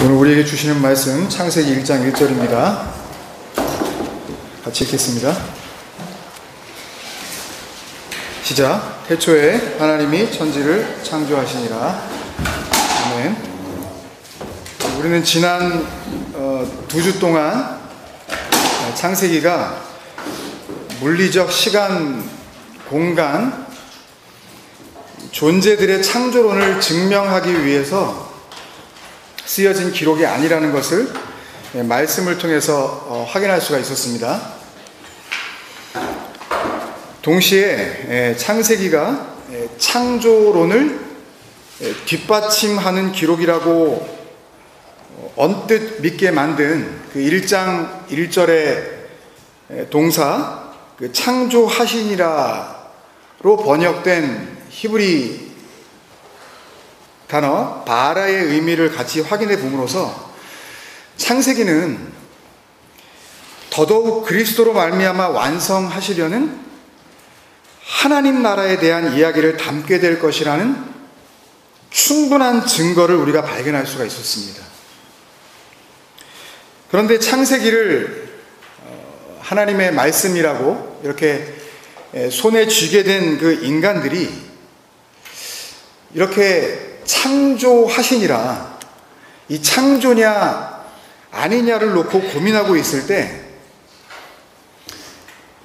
오늘 우리에게 주시는 말씀 창세기 1장 1절입니다. 같이 읽겠습니다. 시작. 태초에 하나님이 천지를 창조하시니라. 아멘. 우리는 지난 2주 동안 창세기가 물리적 시간, 공간, 존재들의 창조론을 증명하기 위해서 쓰여진 기록이 아니라는 것을 말씀을 통해서 확인할 수가 있었습니다. 동시에 창세기가 창조론을 뒷받침하는 기록이라고 언뜻 믿게 만든 그 1장 1절의 동사 그 창조하시니라로 번역된 히브리 단어 바라의 의미를 같이 확인해 봄으로써 창세기는 더더욱 그리스도로 말미암아 완성하시려는 하나님 나라에 대한 이야기를 담게 될 것이라는 충분한 증거를 우리가 발견할 수가 있었습니다. 그런데 창세기를 하나님의 말씀이라고 이렇게 손에 쥐게 된 그 인간들이 이렇게 창조하시니라, 이 창조냐 아니냐를 놓고 고민하고 있을 때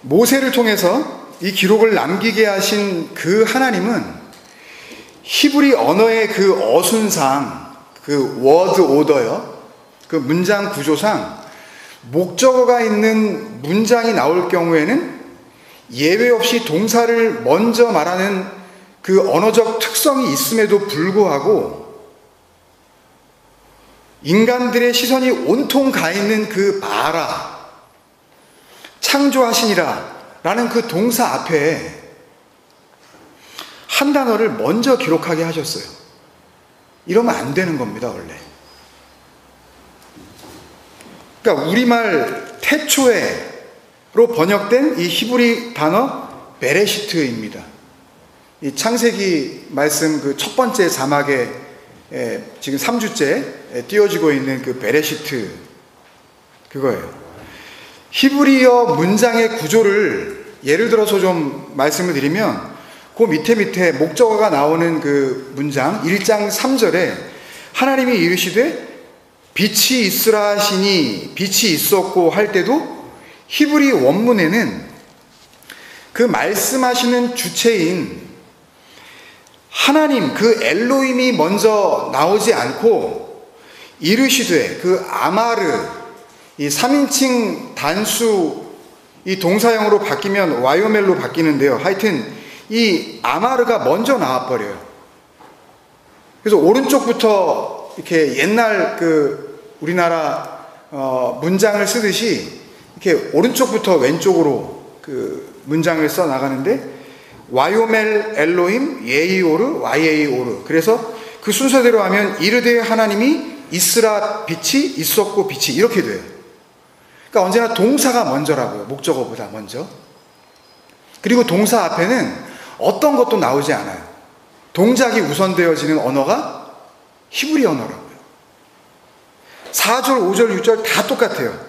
모세를 통해서 이 기록을 남기게 하신 그 하나님은 히브리 언어의 그 어순상, 그 워드 오더요, 그 문장 구조상 목적어가 있는 문장이 나올 경우에는 예외 없이 동사를 먼저 말하는 그 언어적 특성이 있음에도 불구하고 인간들의 시선이 온통 가 있는 그 바라, 창조하시니라 라는 그 동사 앞에 한 단어를 먼저 기록하게 하셨어요. 이러면 안 되는 겁니다, 원래. 그러니까 우리말 태초에로 번역된 이 히브리 단어 베레시트입니다. 이 창세기 말씀 그 첫 번째 자막에 지금 3주째 띄워지고 있는 그 베레시트, 그거예요. 히브리어 문장의 구조를 예를 들어서 좀 말씀을 드리면 그 밑에 목적어가 나오는 그 문장 1장 3절에 하나님이 이르시되 빛이 있으라 하시니 빛이 있었고 할 때도 히브리 원문에는 그 말씀하시는 주체인 하나님, 그 엘로힘이 먼저 나오지 않고 이르시되, 그 아마르, 이 3인칭 단수 이 동사형으로 바뀌면 와요멜로 바뀌는데요. 하여튼 이 아마르가 먼저 나와버려요. 그래서 오른쪽부터 이렇게 옛날 그 우리나라 문장을 쓰듯이 이렇게 오른쪽부터 왼쪽으로 그 문장을 써 나가는데 와요멜 엘로힘 예이오르 와예이오르, 그래서 그 순서대로 하면 이르되 하나님이 있으라 빛이 있었고 빛이 이렇게 돼요. 그러니까 언제나 동사가 먼저라고요. 목적어보다 먼저. 그리고 동사 앞에는 어떤 것도 나오지 않아요. 동작이 우선되어지는 언어가 히브리 언어라고요. 4절 5절 6절 다 똑같아요.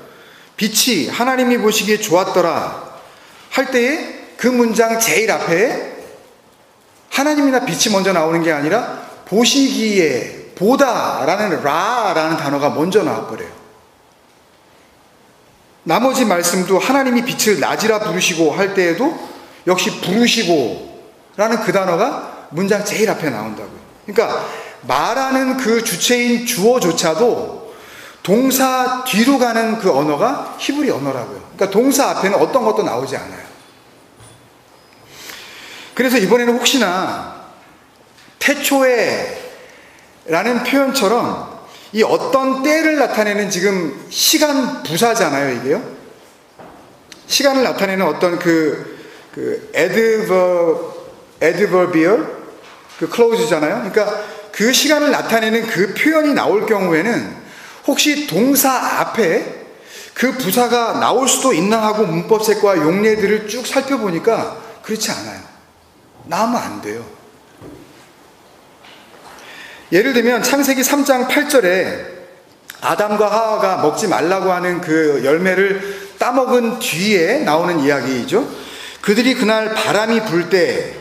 빛이 하나님이 보시기에 좋았더라 할 때에 그 문장 제일 앞에 하나님이나 빛이 먼저 나오는 게 아니라 보시기에, 보다라는 라라는 단어가 먼저 나와버려요. 나머지 말씀도 하나님이 빛을 낮이라 부르시고 할 때에도 역시 부르시고 라는 그 단어가 문장 제일 앞에 나온다고요. 그러니까 말하는 그 주체인 주어조차도 동사 뒤로 가는 그 언어가 히브리 언어라고요. 그러니까 동사 앞에는 어떤 것도 나오지 않아요. 그래서 이번에는 혹시나 태초에 라는 표현처럼 이 어떤 때를 나타내는 지금 시간 부사잖아요, 이게요. 시간을 나타내는 어떤 adverbial 그 clause잖아요. 그러니까 그 시간을 나타내는 그 표현이 나올 경우에는 혹시 동사 앞에 그 부사가 나올 수도 있나 하고 문법책과 용례들을 쭉 살펴보니까 그렇지 않아요. 나오면 안 돼요. 예를 들면 창세기 3장 8절에 아담과 하와가 먹지 말라고 하는 그 열매를 따먹은 뒤에 나오는 이야기이죠. 그들이 그날 바람이 불 때,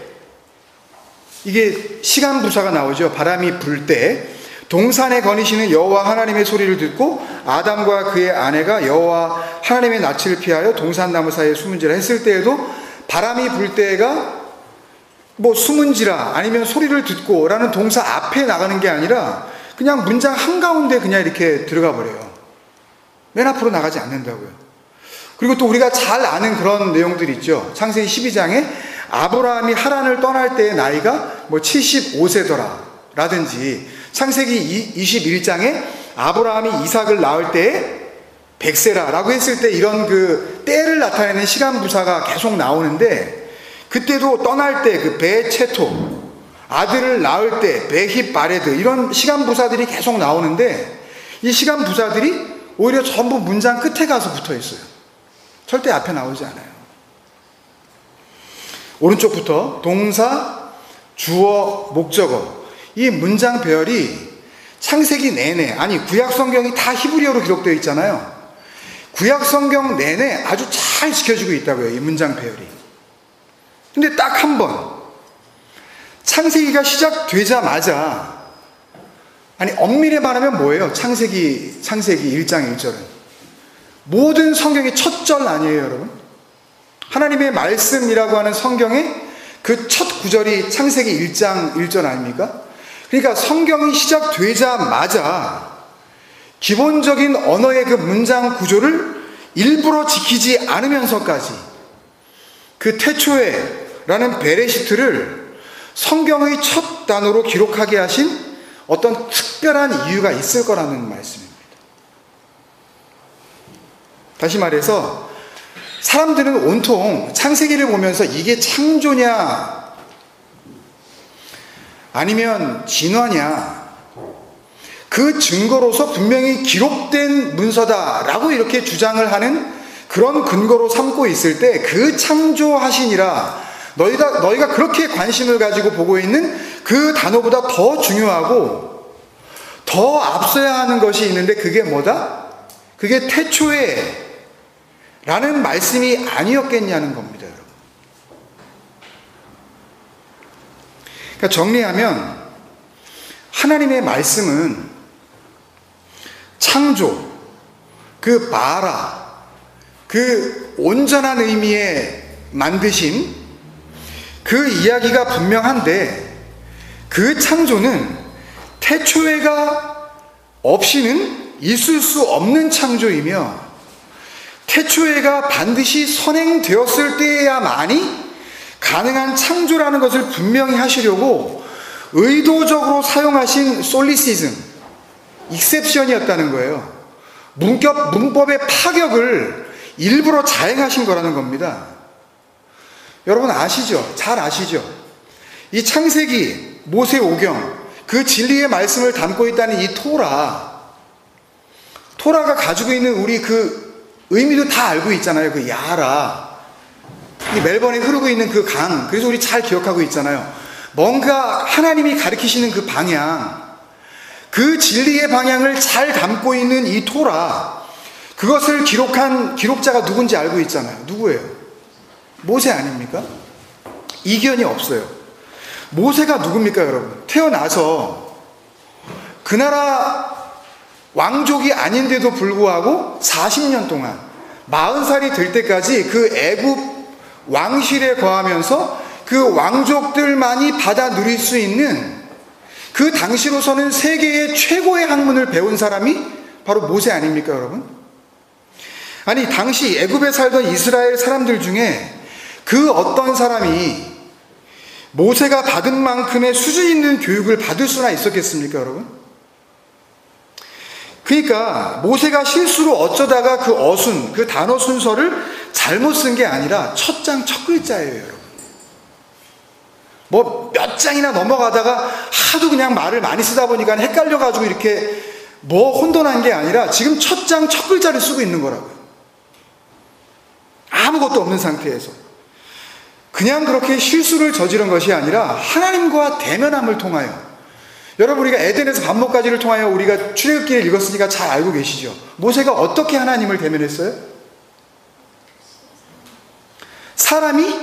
이게 시간부사가 나오죠. 바람이 불 때 동산에 거니시는 여호와 하나님의 소리를 듣고 아담과 그의 아내가 여호와 하나님의 낯을 피하여 동산나무 사이에 숨은지라 했을 때에도 바람이 불 때가 뭐 숨은지라 아니면 소리를 듣고 라는 동사 앞에 나가는 게 아니라 그냥 문장 한가운데 그냥 이렇게 들어가 버려요. 맨 앞으로 나가지 않는다고요. 그리고 또 우리가 잘 아는 그런 내용들이 있죠. 창세기 12장에 아브라함이 하란을 떠날 때의 나이가 뭐 75세더라 라든지, 창세기 21장에 아브라함이 이삭을 낳을 때에 100세라 라고 했을 때 이런 그 때를 나타내는 시간 부사가 계속 나오는데, 그때도 떠날 때 그 베체토, 아들을 낳을 때 베히 바레드, 이런 시간 부사들이 계속 나오는데 이 시간 부사들이 오히려 전부 문장 끝에 가서 붙어 있어요. 절대 앞에 나오지 않아요. 오른쪽부터 동사, 주어, 목적어, 이 문장 배열이 창세기 내내, 아니 구약 성경이 다 히브리어로 기록되어 있잖아요. 구약 성경 내내 아주 잘 지켜지고 있다고요, 이 문장 배열이. 근데 딱 한 번 창세기가 시작되자마자, 아니 엄밀히 말하면 뭐예요? 창세기 1장 1절은 모든 성경의 첫 절 아니에요, 여러분? 하나님의 말씀이라고 하는 성경의 그 첫 구절이 창세기 1장 1절 아닙니까? 그러니까 성경이 시작되자마자 기본적인 언어의 그 문장 구조를 일부러 지키지 않으면서까지 그 태초에라는 베레시트를 성경의 첫 단어로 기록하게 하신 어떤 특별한 이유가 있을 거라는 말씀입니다. 다시 말해서 사람들은 온통 창세기를 보면서 이게 창조냐 아니면 진화냐, 그 증거로서 분명히 기록된 문서다라고 이렇게 주장을 하는 그런 근거로 삼고 있을 때, 그 창조하시니라 너희가 그렇게 관심을 가지고 보고 있는 그 단어보다 더 중요하고 더 앞서야 하는 것이 있는데, 그게 뭐다? 그게 태초에 라는 말씀이 아니었겠냐는 겁니다, 여러분. 그러니까 정리하면 하나님의 말씀은 창조, 그 바라, 그 온전한 의미의 만드심, 그 이야기가 분명한데, 그 창조는 태초에가 없이는 있을 수 없는 창조이며, 태초에가 반드시 선행되었을 때에야만이 가능한 창조라는 것을 분명히 하시려고 의도적으로 사용하신 솔리시즘, 익셉션이었다는 거예요. 문법의 파격을 일부러 자행하신 거라는 겁니다. 여러분 아시죠? 잘 아시죠? 이 창세기, 모세오경, 그 진리의 말씀을 담고 있다는 이 토라가 가지고 있는 우리 그 의미도 다 알고 있잖아요. 그 야라, 이 멜번에 흐르고 있는 그 강, 그래서 우리 잘 기억하고 있잖아요. 뭔가 하나님이 가르치시는 그 방향, 그 진리의 방향을 잘 담고 있는 이 토라, 그것을 기록한 기록자가 누군지 알고 있잖아요. 누구예요? 모세 아닙니까? 이견이 없어요. 모세가 누굽니까, 여러분? 태어나서 그 나라 왕족이 아닌데도 불구하고 40년 동안 40살이 될 때까지 그 애굽 왕실에 거하면서 그 왕족들만이 받아 누릴 수 있는, 그 당시로서는 세계의 최고의 학문을 배운 사람이 바로 모세 아닙니까, 여러분? 아니 당시 애굽에 살던 이스라엘 사람들 중에 그 어떤 사람이 모세가 받은 만큼의 수준 있는 교육을 받을 수나 있었겠습니까, 여러분? 그러니까 모세가 실수로 어쩌다가 그 어순, 그 단어 순서를 잘못 쓴 게 아니라 첫 장 첫 글자예요, 여러분. 뭐 몇 장이나 넘어가다가 하도 그냥 말을 많이 쓰다 보니까 헷갈려가지고 이렇게 뭐 혼돈한 게 아니라 지금 첫 장 첫 글자를 쓰고 있는 거라고요. 아무것도 없는 상태에서. 그냥 그렇게 실수를 저지른 것이 아니라 하나님과 대면함을 통하여 여러분, 우리가 에덴에서 반목까지를 통하여 우리가 출애굽기를 읽었으니까 잘 알고 계시죠? 모세가 어떻게 하나님을 대면했어요? 사람이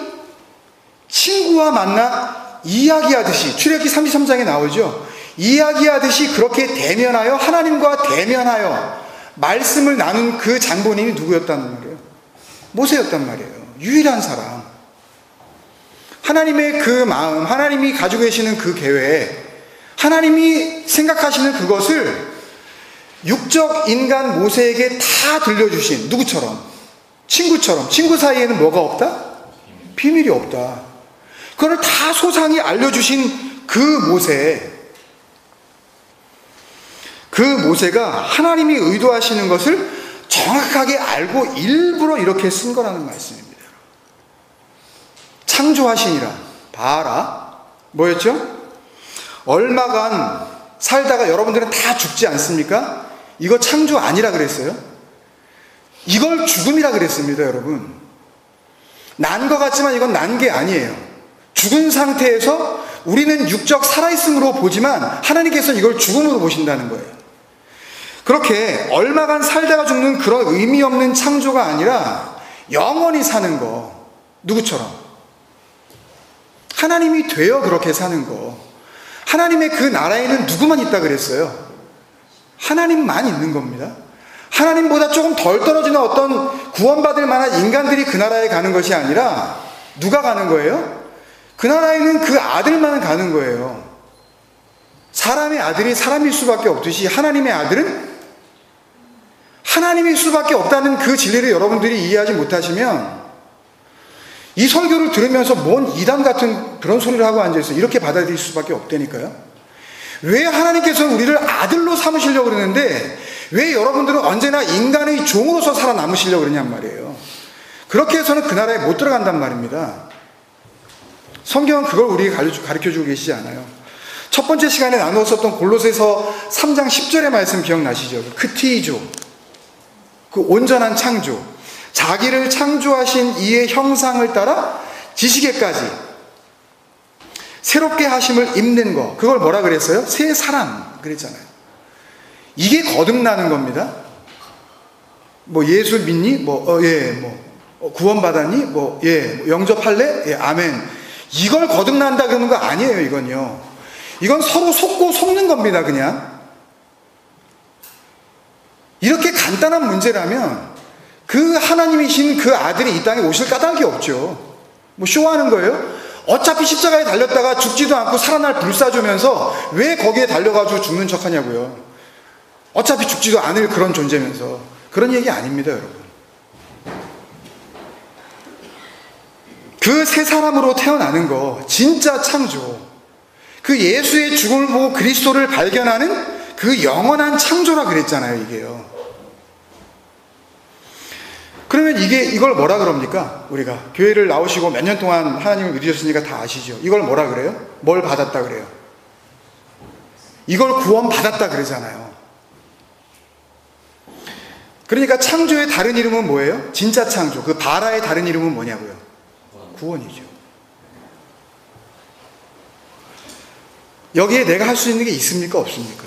친구와 만나 이야기하듯이, 출애굽기 33장에 나오죠. 이야기하듯이 그렇게 대면하여, 하나님과 대면하여 말씀을 나눈 그 장본인이 누구였단 말이에요? 모세였단 말이에요. 유일한 사람. 하나님의 그 마음, 하나님이 가지고 계시는 그 계획, 하나님이 생각하시는 그것을 육적 인간 모세에게 다 들려주신, 누구처럼? 친구처럼. 친구 사이에는 뭐가 없다? 비밀이 없다. 그걸 다 소상히 알려주신 그 모세, 그 모세가 하나님이 의도하시는 것을 정확하게 알고 일부러 이렇게 쓴 거라는 말씀입니다. 창조하시니라. 봐라. 뭐였죠? 얼마간 살다가 여러분들은 다 죽지 않습니까? 이거 창조 아니라 그랬어요. 이걸 죽음이라 그랬습니다, 여러분. 난 것 같지만 이건 난 게 아니에요. 죽은 상태에서 우리는 육적 살아있음으로 보지만 하나님께서는 이걸 죽음으로 보신다는 거예요. 그렇게 얼마간 살다가 죽는 그런 의미 없는 창조가 아니라 영원히 사는 거. 누구처럼? 하나님이 되어 그렇게 사는 거. 하나님의 그 나라에는 누구만 있다 그랬어요? 하나님만 있는 겁니다. 하나님보다 조금 덜 떨어지는 어떤 구원받을 만한 인간들이 그 나라에 가는 것이 아니라 누가 가는 거예요? 그 나라에는 그 아들만 가는 거예요. 사람의 아들이 사람일 수밖에 없듯이 하나님의 아들은 하나님일 수밖에 없다는 그 진리를 여러분들이 이해하지 못하시면 이 설교를 들으면서 뭔 이단 같은 그런 소리를 하고 앉아있어요. 이렇게 받아들일 수밖에 없다니까요. 왜 하나님께서는 우리를 아들로 삼으시려고 그러는데 왜 여러분들은 언제나 인간의 종으로서 살아남으시려고 그러냔 말이에요. 그렇게 해서는 그 나라에 못 들어간단 말입니다. 성경은 그걸 우리에게 가르쳐주고 계시지 않아요. 첫 번째 시간에 나누었었던 골로새서 3장 10절의 말씀 기억나시죠? 크티조, 그 온전한 창조, 자기를 창조하신 이의 형상을 따라 지시게까지 새롭게 하심을 입는 거, 그걸 뭐라 그랬어요? 새 사람 그랬잖아요. 이게 거듭나는 겁니다. 뭐 예수 믿니? 구원받았니? 영접할래? 예, 아멘. 이걸 거듭난다 그러는 거 아니에요. 이건요, 이건 서로 속고 속는 겁니다. 그냥 이렇게 간단한 문제라면 그 하나님이신 그 아들이 이 땅에 오실 까닭이 없죠. 뭐 쇼하는 거예요? 어차피 십자가에 달렸다가 죽지도 않고 살아날 불사조면서 왜 거기에 달려가지고 죽는 척 하냐고요. 어차피 죽지도 않을 그런 존재면서. 그런 얘기 아닙니다, 여러분. 그 새 사람으로 태어나는 거, 진짜 창조, 그 예수의 죽음을 보고 그리스도를 발견하는 그 영원한 창조라 그랬잖아요, 이게요. 그러면 이걸 뭐라 그럽니까? 우리가 교회를 나오시고 몇 년 동안 하나님을 믿으셨으니까 다 아시죠? 이걸 뭐라 그래요? 뭘 받았다 그래요? 이걸 구원 받았다 그러잖아요. 그러니까 창조의 다른 이름은 뭐예요? 진짜 창조, 그 바라의 다른 이름은 뭐냐고요? 구원이죠. 여기에 내가 할 수 있는 게 있습니까? 없습니까?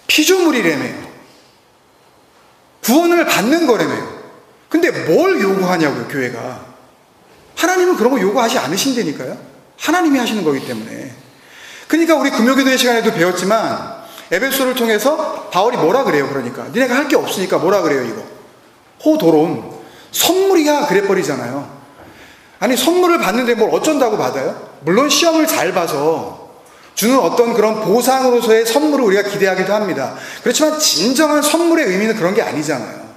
피조물이라며요. 구원을 받는 거라며요. 근데 뭘 요구하냐고요, 교회가. 하나님은 그런 거 요구하지 않으신다니까요. 하나님이 하시는 거기 때문에. 그러니까 우리 금요기도의 시간에도 배웠지만 에베소를 통해서 바울이 뭐라 그래요? 그러니까 니네가 할 게 없으니까 뭐라 그래요? 이거 호도론, 선물이야 그래버리잖아요. 아니, 선물을 받는데 뭘 어쩐다고 받아요? 물론 시험을 잘 봐서 주는 어떤 그런 보상으로서의 선물을 우리가 기대하기도 합니다. 그렇지만 진정한 선물의 의미는 그런 게 아니잖아요.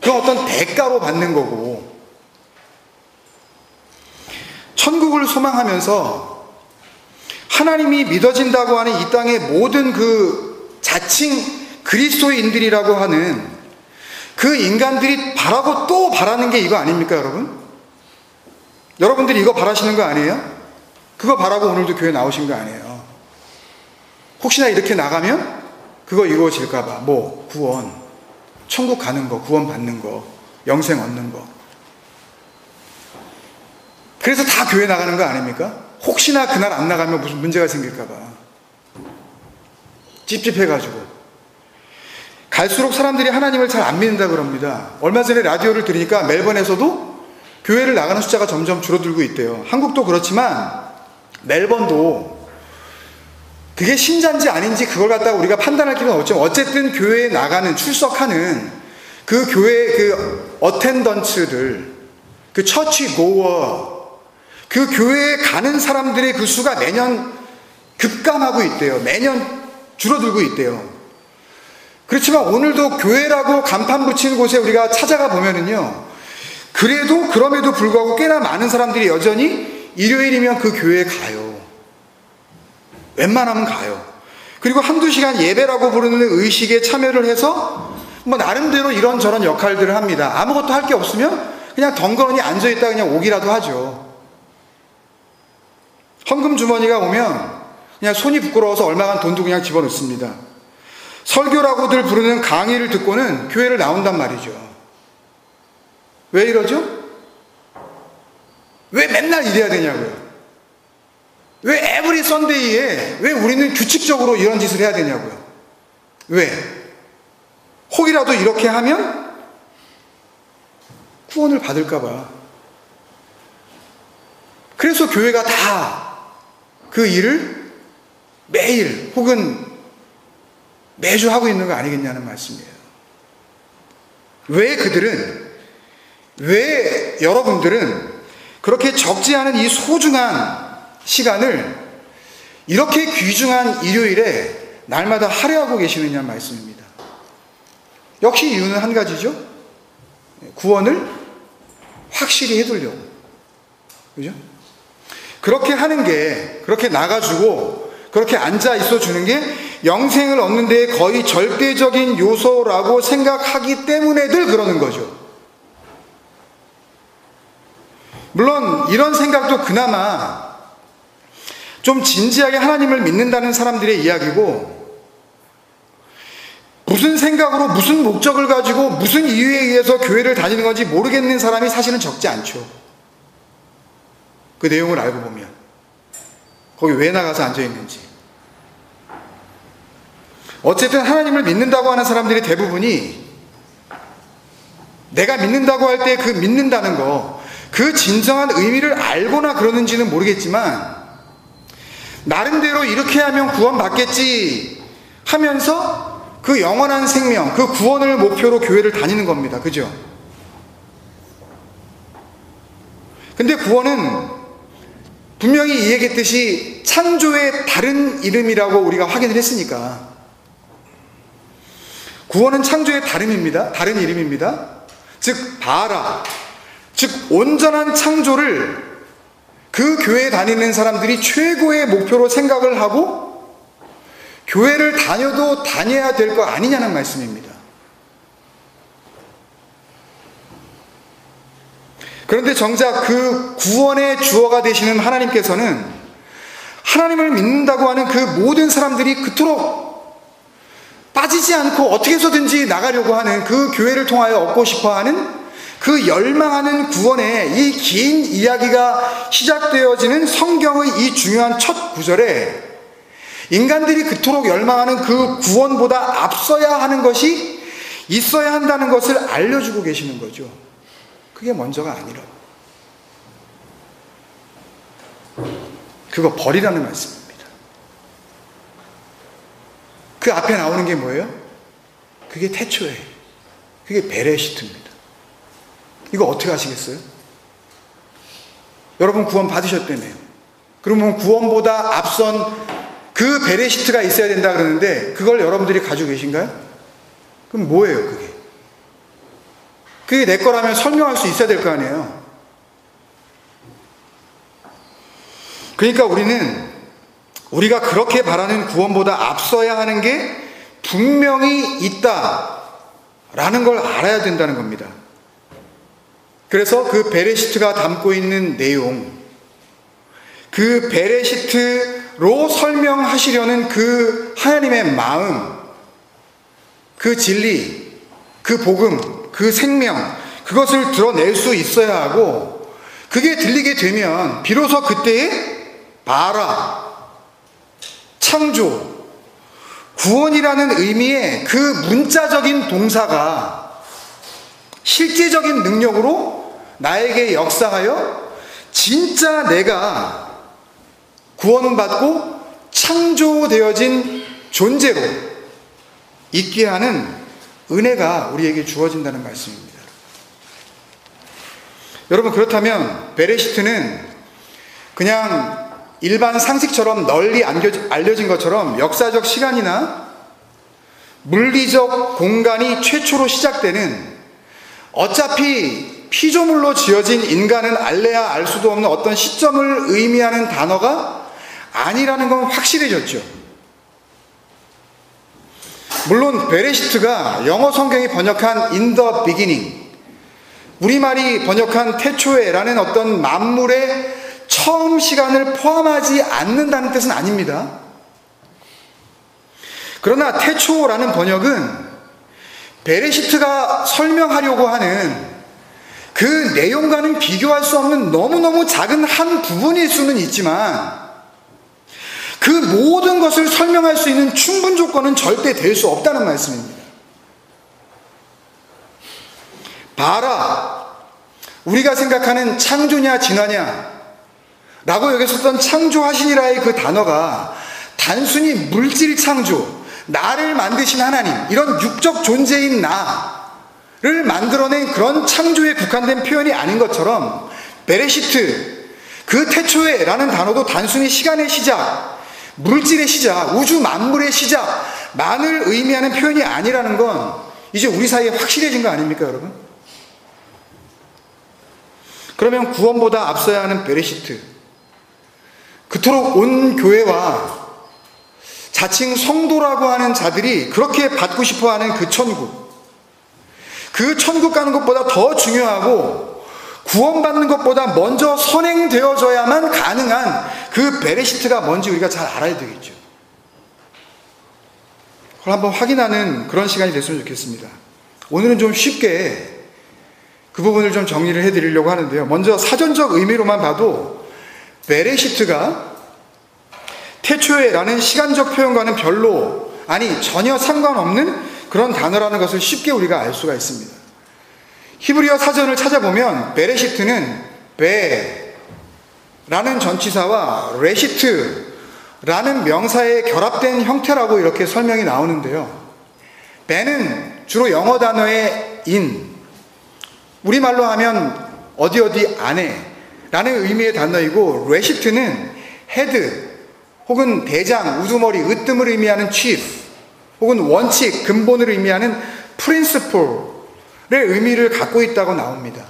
그건 어떤 대가로 받는 거고. 천국을 소망하면서 하나님이 믿어진다고 하는 이 땅의 모든 그 자칭 그리스도인들이라고 하는 그 인간들이 바라고 또 바라는 게 이거 아닙니까, 여러분? 여러분들이 이거 바라시는 거 아니에요? 그거 바라고 오늘도 교회 나오신 거 아니에요? 혹시나 이렇게 나가면 그거 이루어질까봐, 뭐 구원, 천국 가는 거, 구원 받는 거, 영생 얻는 거. 그래서 다 교회 나가는 거 아닙니까? 혹시나 그날 안 나가면 무슨 문제가 생길까 봐 찝찝해가지고. 갈수록 사람들이 하나님을 잘 안 믿는다 그럽니다. 얼마 전에 라디오를 들으니까 멜번에서도 교회를 나가는 숫자가 점점 줄어들고 있대요. 한국도 그렇지만 멜번도 그게 신자인지 아닌지 그걸 갖다가 우리가 판단할 필요는 없지만 어쨌든 교회에 나가는, 출석하는 그 교회 그 어텐던츠들, 그 처치 고어, 그 교회에 가는 사람들의 그 수가 매년 급감하고 있대요. 매년 줄어들고 있대요. 그렇지만 오늘도 교회라고 간판 붙인 곳에 우리가 찾아가 보면은요, 그럼에도 불구하고 꽤나 많은 사람들이 여전히 일요일이면 그 교회에 가요. 웬만하면 가요. 그리고 한두 시간 예배라고 부르는 의식에 참여를 해서 뭐 나름대로 이런저런 역할들을 합니다. 아무것도 할 게 없으면 그냥 덩그러니 앉아있다 그냥 오기라도 하죠. 헌금 주머니가 오면 그냥 손이 부끄러워서 얼마간 돈도 그냥 집어넣습니다. 설교라고들 부르는 강의를 듣고는 교회를 나온단 말이죠. 왜 이러죠? 왜 맨날 이래야 되냐고요. 왜 에브리 선데이에 왜 우리는 규칙적으로 이런 짓을 해야 되냐고요. 왜? 혹이라도 이렇게 하면 구원을 받을까 봐. 그래서 교회가 다 그 일을 매일 혹은 매주 하고 있는 거 아니겠냐는 말씀이에요. 왜 여러분들은 그렇게 적지 않은 이 소중한 시간을 이렇게 귀중한 일요일에 날마다 할애하고 계시느냐 말씀입니다. 역시 이유는 한 가지죠. 구원을 확실히 해두려고. 그죠? 그렇게 하는 게, 그렇게 나가주고 그렇게 앉아 있어 주는 게 영생을 얻는 데 거의 절대적인 요소라고 생각하기 때문에 늘 그러는 거죠. 물론 이런 생각도 그나마 좀 진지하게 하나님을 믿는다는 사람들의 이야기고, 무슨 생각으로 무슨 목적을 가지고 무슨 이유에 의해서 교회를 다니는 건지 모르겠는 사람이 사실은 적지 않죠. 그 내용을 알고 보면 거기 왜 나가서 앉아있는지. 어쨌든 하나님을 믿는다고 하는 사람들이 대부분이 내가 믿는다고 할 때 그 믿는다는 거, 그 진정한 의미를 알거나 그러는지는 모르겠지만 나름대로 이렇게 하면 구원받겠지 하면서 그 영원한 생명, 그 구원을 목표로 교회를 다니는 겁니다. 그죠? 근데 구원은 분명히 이 얘기했듯이 창조의 다른 이름이라고 우리가 확인을 했으니까, 구원은 창조의 다른 이름입니다. 즉 바라, 즉 온전한 창조를 그 교회에 다니는 사람들이 최고의 목표로 생각을 하고 교회를 다녀도 다녀야 될 거 아니냐는 말씀입니다. 그런데 정작 그 구원의 주어가 되시는 하나님께서는 하나님을 믿는다고 하는 그 모든 사람들이 그토록 빠지지 않고 어떻게 해서든지 나가려고 하는 그 교회를 통하여 얻고 싶어하는 그 열망하는 구원의 이 긴 이야기가 시작되어지는 성경의 이 중요한 첫 구절에 인간들이 그토록 열망하는 그 구원보다 앞서야 하는 것이 있어야 한다는 것을 알려주고 계시는 거죠. 그게 먼저가 아니라고. 그거 버리라는 말씀입니다. 그 앞에 나오는 게 뭐예요? 그게 태초예요. 그게 베레시트입니다. 이거 어떻게 하시겠어요? 여러분 구원 받으셨다며요. 그러면 구원보다 앞선 그 베레시트가 있어야 된다 그러는데 그걸 여러분들이 가지고 계신가요? 그럼 뭐예요 그게? 그게 내 거라면 설명할 수 있어야 될 거 아니에요. 그러니까 우리가 그렇게 바라는 구원보다 앞서야 하는 게 분명히 있다라는 걸 알아야 된다는 겁니다. 그래서 그 베레시트가 담고 있는 내용, 그 베레시트로 설명하시려는 그 하나님의 마음, 그 진리, 그 복음, 그 생명, 그것을 드러낼 수 있어야 하고, 그게 들리게 되면 비로소 그때에 바라, 창조, 구원이라는 의미의 그 문자적인 동사가 실제적인 능력으로 나에게 역사하여 진짜 내가 구원받고 창조되어진 존재로 있게 하는 은혜가 우리에게 주어진다는 말씀입니다. 여러분, 그렇다면 베레시트는 그냥 일반 상식처럼 널리 알려진 것처럼 역사적 시간이나 물리적 공간이 최초로 시작되는, 어차피 피조물로 지어진 인간은 알래야 알 수도 없는 어떤 시점을 의미하는 단어가 아니라는 건 확실해졌죠. 물론 베레시트가 영어 성경이 번역한 in the beginning, 우리말이 번역한 태초에라는 어떤 만물의 처음 시간을 포함하지 않는다는 뜻은 아닙니다. 그러나 태초라는 번역은 베레시트가 설명하려고 하는 그 내용과는 비교할 수 없는 너무너무 작은 한 부분일 수는 있지만 그 모든 것을 설명할 수 있는 충분 조건은 절대 될 수 없다는 말씀입니다. 바라, 우리가 생각하는 창조냐 진화냐 라고 여겼었던 창조하시니라의 그 단어가 단순히 물질 창조, 나를 만드신 하나님, 이런 육적 존재인 나를 만들어낸 그런 창조에 국한된 표현이 아닌 것처럼 베레시트, 그 태초에 라는 단어도 단순히 시간의 시작, 물질의 시작, 우주 만물의 시작만을 의미하는 표현이 아니라는 건 이제 우리 사이에 확실해진 거 아닙니까, 여러분? 그러면 구원보다 앞서야 하는 베레시트, 그토록 온 교회와 자칭 성도라고 하는 자들이 그렇게 받고 싶어하는 그 천국 가는 것보다 더 중요하고 구원받는 것보다 먼저 선행되어져야만 가능한 그 베레시트가 뭔지 우리가 잘 알아야 되겠죠. 그걸 한번 확인하는 그런 시간이 됐으면 좋겠습니다. 오늘은 좀 쉽게 그 부분을 좀 정리를 해드리려고 하는데요. 먼저 사전적 의미로만 봐도 베레시트가 태초에라는 시간적 표현과는 전혀 상관없는 그런 단어라는 것을 쉽게 우리가 알 수가 있습니다. 히브리어 사전을 찾아보면 베레시트는 베라는 전치사와 레시트라는 명사의 결합된 형태라고 이렇게 설명이 나오는데요. 베는 주로 영어 단어의 in, 우리말로 하면 어디 안에 라는 의미의 단어이고, 레시트는 헤드 혹은 대장, 우두머리, 으뜸을 의미하는 chief 혹은 원칙, 근본을 의미하는 principle의 의미를 갖고 있다고 나옵니다.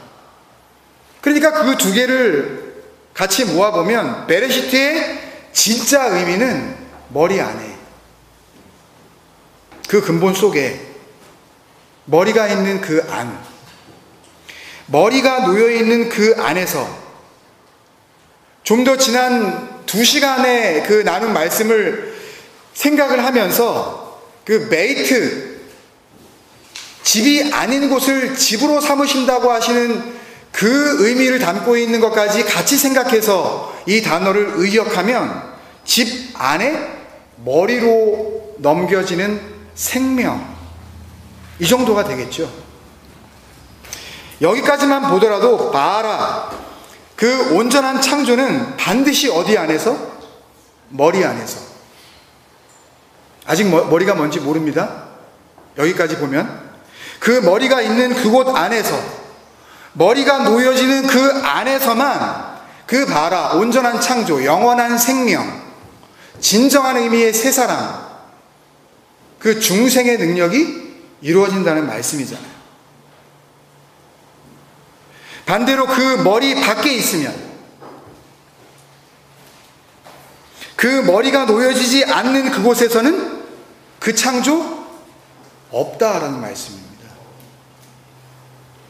그러니까 그 두 개를 같이 모아보면 베레시트의 진짜 의미는 머리 안에, 그 근본 속에 머리가 있는 그 안, 머리가 놓여있는 그 안에서 좀 더 지난 2시간의 그 나눈 말씀을 생각을 하면서 그 메이트, 집이 아닌 곳을 집으로 삼으신다고 하시는 그 의미를 담고 있는 것까지 같이 생각해서 이 단어를 의역하면 집 안에 머리로 넘겨지는 생명, 이 정도가 되겠죠. 여기까지만 보더라도 바라, 그 온전한 창조는 반드시 어디 안에서? 머리 안에서. 아직 머리가 뭔지 모릅니다. 여기까지 보면 그 머리가 있는 그곳 안에서, 머리가 놓여지는 그 안에서만 그 바라, 온전한 창조, 영원한 생명, 진정한 의미의 새 사람, 그 중생의 능력이 이루어진다는 말씀이잖아요. 반대로 그 머리 밖에 있으면, 그 머리가 놓여지지 않는 그곳에서는 그 창조 없다라는 말씀입니다.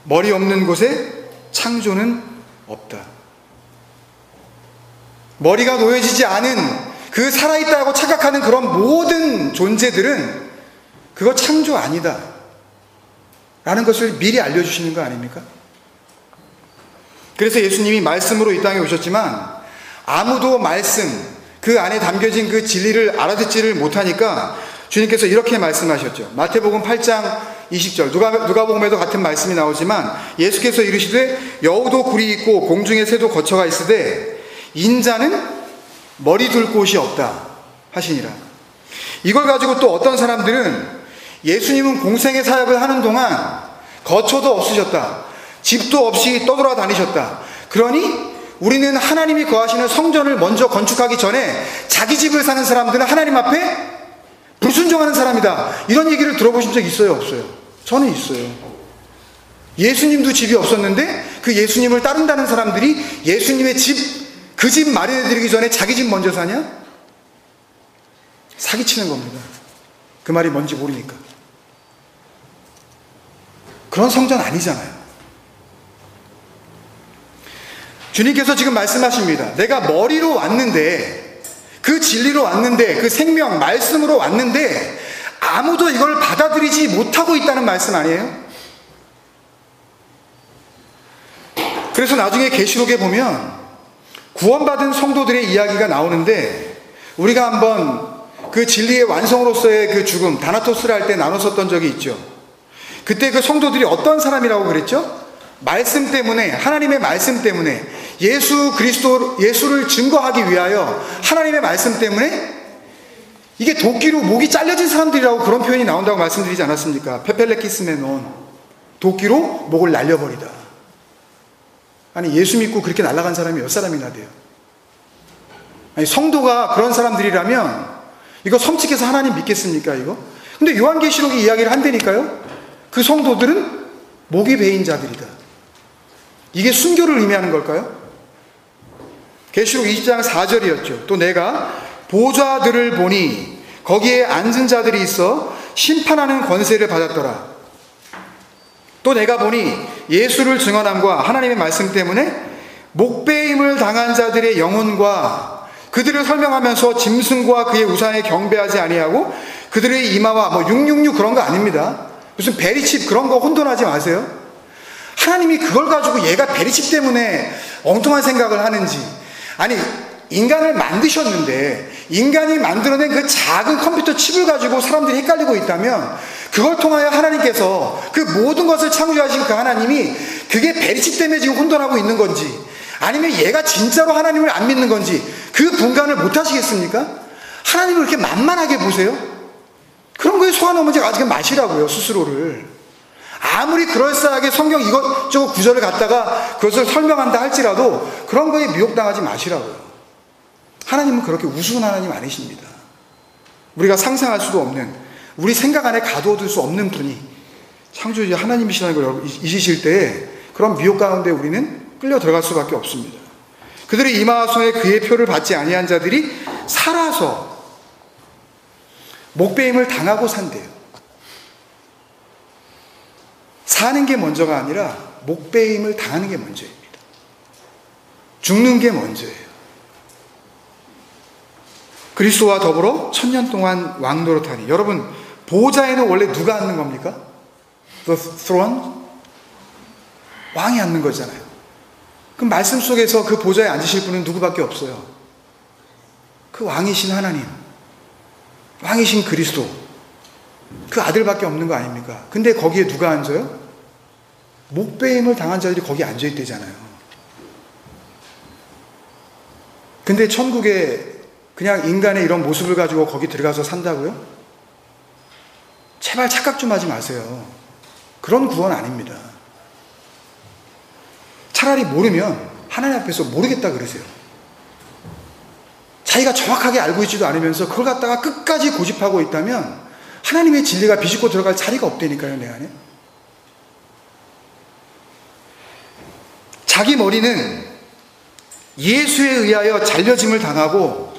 머리 없는 곳에 창조는 없다. 머리가 놓여지지 않은 그 살아있다고 착각하는 그런 모든 존재들은 그거 창조 아니다 라는 것을 미리 알려주시는 거 아닙니까? 그래서 예수님이 말씀으로 이 땅에 오셨지만 아무도 말씀, 그 안에 담겨진 그 진리를 알아듣지를 못하니까 주님께서 이렇게 말씀하셨죠. 마태복음 8장 20절, 누가복음에도 같은 말씀이 나오지만 예수께서 이르시되 여우도 굴이 있고 공중의 새도 거처가 있으되 인자는 머리 둘 곳이 없다 하시니라. 이걸 가지고 또 어떤 사람들은 예수님은 공생의 사역을 하는 동안 거처도 없으셨다, 집도 없이 떠돌아다니셨다, 그러니 우리는 하나님이 거하시는 성전을 먼저 건축하기 전에 자기 집을 사는 사람들은 하나님 앞에 불순종하는 사람이다, 이런 얘기를 들어보신 적 있어요, 없어요? 저는 있어요. 예수님도 집이 없었는데 그 예수님을 따른다는 사람들이 예수님의 집, 그 집 마련해드리기 전에 자기 집 먼저 사냐? 사기치는 겁니다. 그 말이 뭔지 모르니까. 그런 성전 아니잖아요. 주님께서 지금 말씀하십니다. 내가 머리로 왔는데, 그 진리로 왔는데, 그 생명, 말씀으로 왔는데 아무도 이걸 받아들이지 못하고 있다는 말씀 아니에요? 그래서 나중에 계시록에 보면 구원받은 성도들의 이야기가 나오는데, 우리가 한번 그 진리의 완성으로서의 그 죽음, 다나토스를 할 때 나눴었던 적이 있죠. 그때 그 성도들이 어떤 사람이라고 그랬죠? 말씀 때문에, 하나님의 말씀 때문에, 예수를 증거하기 위하여 하나님의 말씀 때문에 이게 도끼로 목이 잘려진 사람들이라고 그런 표현이 나온다고 말씀드리지 않았습니까? 페펠레키스메논, 도끼로 목을 날려버리다. 아니, 예수 믿고 그렇게 날아간 사람이 몇 사람이나 돼요? 아니, 성도가 그런 사람들이라면 이거 섬찟해서 하나님 믿겠습니까, 이거? 근데 요한계시록이 이야기를 한다니까요? 그 성도들은 목이 베인 자들이다. 이게 순교를 의미하는 걸까요? 계시록 20장 4절이었죠. 또 내가 보좌들을 보니 거기에 앉은 자들이 있어 심판하는 권세를 받았더라. 또 내가 보니 예수를 증언함과 하나님의 말씀 때문에 목베임을 당한 자들의 영혼과 그들을 설명하면서 짐승과 그의 우상에 경배하지 아니하고 그들의 이마와 666 그런 거 아닙니다. 무슨 베리칩 그런 거 혼돈하지 마세요. 하나님이 그걸 가지고 얘가 베리칩 때문에 엉뚱한 생각을 하는지, 아니, 인간을 만드셨는데 인간이 만들어낸 그 작은 컴퓨터 칩을 가지고 사람들이 헷갈리고 있다면 그걸 통하여 하나님께서 그 모든 것을 창조하신 그 하나님이 그게 베리칩 때문에 지금 혼돈하고 있는 건지, 아니면 얘가 진짜로 하나님을 안 믿는 건지 그 분간을 못 하시겠습니까? 하나님을 그렇게 만만하게 보세요? 그런 거에 속아넘어지 마시라고요, 스스로를. 아무리 그럴싸하게 성경 이것저것 구절을 갖다가 그것을 설명한다 할지라도 그런 거에 미혹당하지 마시라고요. 하나님은 그렇게 우스운 하나님 아니십니다. 우리가 상상할 수도 없는, 우리 생각 안에 가두어둘 수 없는 분이 창조주 하나님이시라는 걸 잊으실 때 그런 미혹 가운데 우리는 끌려 들어갈 수밖에 없습니다. 그들의 이마와 손에 그의 표를 받지 아니한 자들이 살아서 목베임을 당하고 산대요. 사는 게 먼저가 아니라 목베임을 당하는 게 먼저입니다. 죽는 게 먼저예요. 그리스도와 더불어 1000년 동안 왕노릇하니, 여러분, 보좌에는 원래 누가 앉는 겁니까? The throne? 왕이 앉는 거잖아요. 그럼 말씀 속에서 그 보좌에 앉으실 분은 누구밖에 없어요. 그 왕이신 하나님, 왕이신 그리스도, 그 아들밖에 없는 거 아닙니까? 근데 거기에 누가 앉아요? 목베임을 당한 자들이 거기 앉아있대잖아요. 근데 천국에 그냥 인간의 이런 모습을 가지고 거기 들어가서 산다고요? 제발 착각 좀 하지 마세요. 그런 구원 아닙니다. 차라리 모르면 하나님 앞에서 모르겠다 그러세요. 자기가 정확하게 알고 있지도 않으면서 그걸 갖다가 끝까지 고집하고 있다면 하나님의 진리가 비집고 들어갈 자리가 없다니까요, 내 안에. 자기 머리는 예수에 의하여 잘려짐을 당하고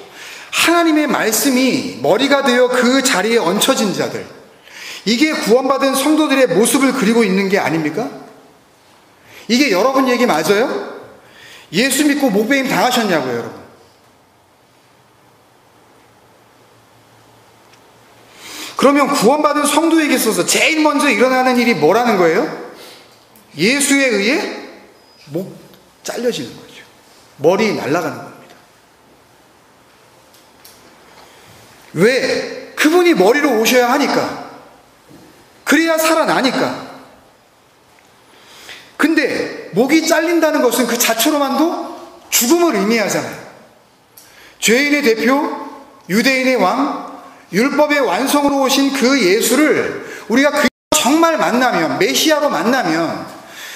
하나님의 말씀이 머리가 되어 그 자리에 얹혀진 자들, 이게 구원받은 성도들의 모습을 그리고 있는 게 아닙니까? 이게 여러분 얘기 맞아요? 예수 믿고 목베임 당하셨냐고요, 여러분? 그러면 구원받은 성도에게 있어서 제일 먼저 일어나는 일이 뭐라는 거예요? 예수에 의해 목 잘려지는 거죠. 머리 날아가는 겁니다. 왜? 그분이 머리로 오셔야 하니까. 그래야 살아나니까. 근데 목이 잘린다는 것은 그 자체로만도 죽음을 의미하잖아요. 죄인의 대표, 유대인의 왕, 율법의 완성으로 오신 그 예수를 우리가 그 정말 만나면, 메시아로 만나면,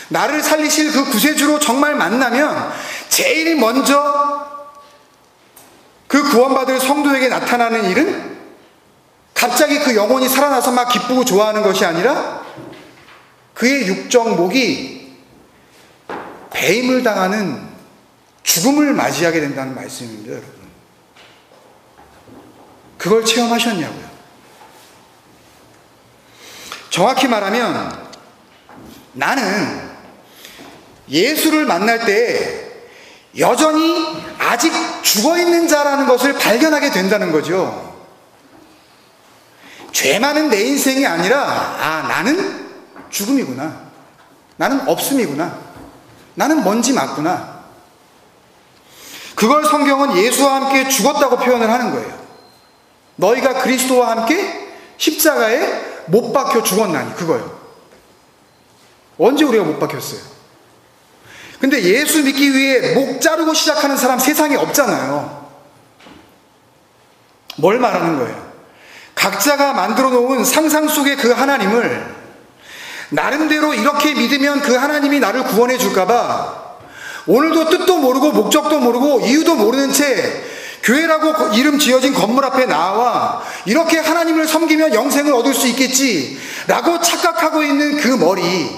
나를 살리실 그 구세주로 정말 만나면 제일 먼저 그 구원받을 성도에게 나타나는 일은 갑자기 그 영혼이 살아나서 막 기쁘고 좋아하는 것이 아니라 그의 육적 목이 배임을 당하는 죽음을 맞이하게 된다는 말씀입니다, 여러분. 그걸 체험하셨냐고요? 정확히 말하면 나는 예수를 만날 때 여전히 아직 죽어있는 자라는 것을 발견하게 된다는 거죠. 죄 많은 내 인생이 아니라 나는 죽음이구나. 나는 없음이구나. 나는 먼지 맞구나. 그걸 성경은 예수와 함께 죽었다고 표현을 하는 거예요. 너희가 그리스도와 함께 십자가에 못 박혀 죽었나니, 그거요. 언제 우리가 못 박혔어요? 근데 예수 믿기 위해 목 자르고 시작하는 사람 세상에 없잖아요. 뭘 말하는 거예요? 각자가 만들어 놓은 상상 속의 그 하나님을 나름대로 이렇게 믿으면 그 하나님이 나를 구원해 줄까봐 오늘도 뜻도 모르고 목적도 모르고 이유도 모르는 채 교회라고 이름 지어진 건물 앞에 나와 이렇게 하나님을 섬기면 영생을 얻을 수 있겠지 라고 착각하고 있는 그 머리,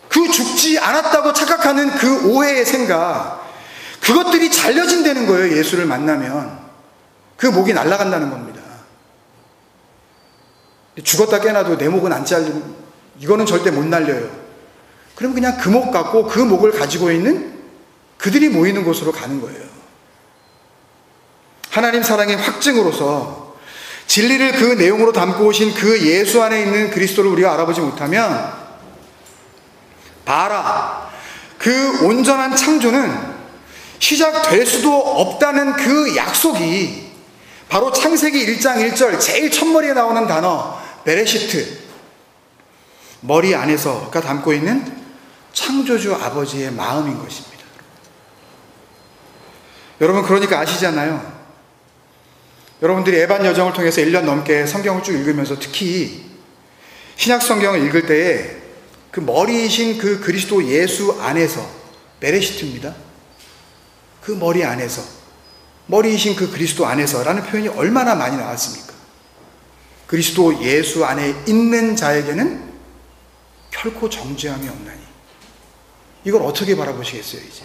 그 죽지 않았다고 착각하는 그 오해의 생각, 그것들이 잘려진다는 거예요. 예수를 만나면 그 목이 날아간다는 겁니다. 죽었다 깨나도 내 목은 안 잘리면 이거는 절대 못 날려요. 그럼 그냥 그 목 갖고 그 목을 가지고 있는 그들이 모이는 곳으로 가는 거예요. 하나님 사랑의 확증으로서 진리를 그 내용으로 담고 오신 그 예수 안에 있는 그리스도를 우리가 알아보지 못하면 봐라, 그 온전한 창조는 시작될 수도 없다는 그 약속이 바로 창세기 1장 1절 제일 첫머리에 나오는 단어 베레시트, 머리 안에서가 담고 있는 창조주 아버지의 마음인 것입니다. 여러분, 그러니까 아시잖아요. 여러분들이 에반 여정을 통해서 1년 넘게 성경을 쭉 읽으면서 특히 신약 성경을 읽을 때에 그 머리이신 그 그리스도 예수 안에서, 베레시트입니다. 그 머리 안에서, 머리이신 그 그리스도 안에서라는 표현이 얼마나 많이 나왔습니까? 그리스도 예수 안에 있는 자에게는 결코 정죄함이 없나니. 이걸 어떻게 바라보시겠어요, 이제?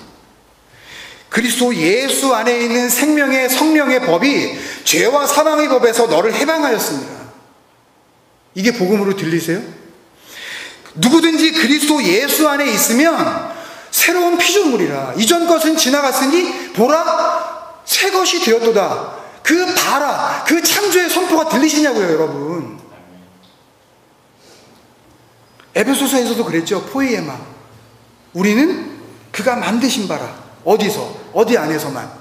그리스도 예수 안에 있는 생명의 성령의 법이 죄와 사망의 법에서 너를 해방하였습니다. 이게 복음으로 들리세요? 누구든지 그리스도 예수 안에 있으면 새로운 피조물이라. 이전 것은 지나갔으니 보라, 새 것이 되었도다. 그 봐라, 그 창조의 선포가 들리시냐고요, 여러분. 에베소서에서도 그랬죠. 포이에마, 우리는 그가 만드신 바라. 어디서? 어디 안에서만?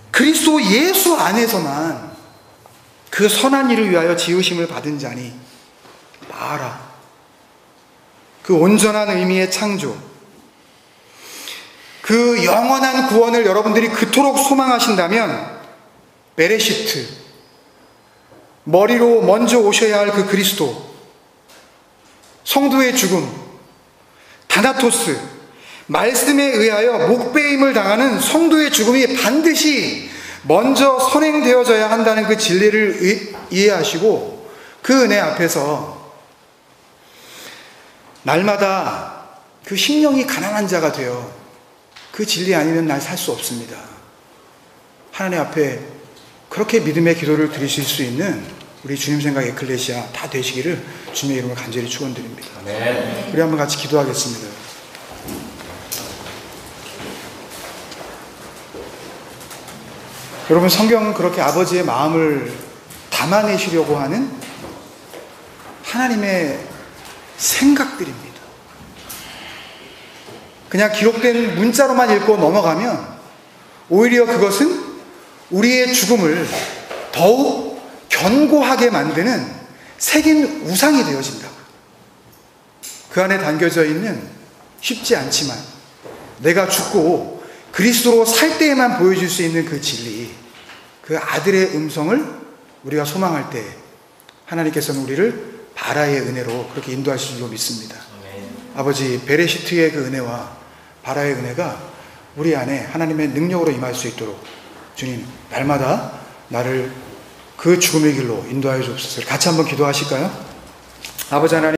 그리스도 예수 안에서만 그 선한 일을 위하여 지으심을 받은 자니 봐라. 그 온전한 의미의 창조, 그 영원한 구원을 여러분들이 그토록 소망하신다면 베레시트, 머리로 먼저 오셔야 할 그 그리스도, 성도의 죽음, 다나토스, 말씀에 의하여 목배임을 당하는 성도의 죽음이 반드시 먼저 선행되어져야 한다는 그 진리를 이해하시고 그 은혜 앞에서 날마다 그 심령이 가난한 자가 되어 그 진리 아니면 날 살 수 없습니다. 하나님 앞에 그렇게 믿음의 기도를 드리실 수 있는 우리 주님 생각 에클레시아 다 되시기를 주님의 이름으로 간절히 축원드립니다. 네. 우리 한번 같이 기도하겠습니다. 여러분, 성경은 그렇게 아버지의 마음을 담아내시려고 하는 하나님의 생각들입니다. 그냥 기록된 문자로만 읽고 넘어가면 오히려 그것은 우리의 죽음을 더욱 견고하게 만드는 새긴 우상이 되어진다고. 그 안에 담겨져 있는 쉽지 않지만 내가 죽고 그리스도로 살 때에만 보여줄 수 있는 그 진리, 그 아들의 음성을 우리가 소망할 때 하나님께서는 우리를 바라의 은혜로 그렇게 인도하실 줄로 믿습니다. 아버지, 베레시트의 그 은혜와 바라의 은혜가 우리 안에 하나님의 능력으로 임할 수 있도록 주님, 날마다 나를 그 죽음의 길로 인도하여 주옵소서. 같이 한번 기도하실까요? 아버지 하나님,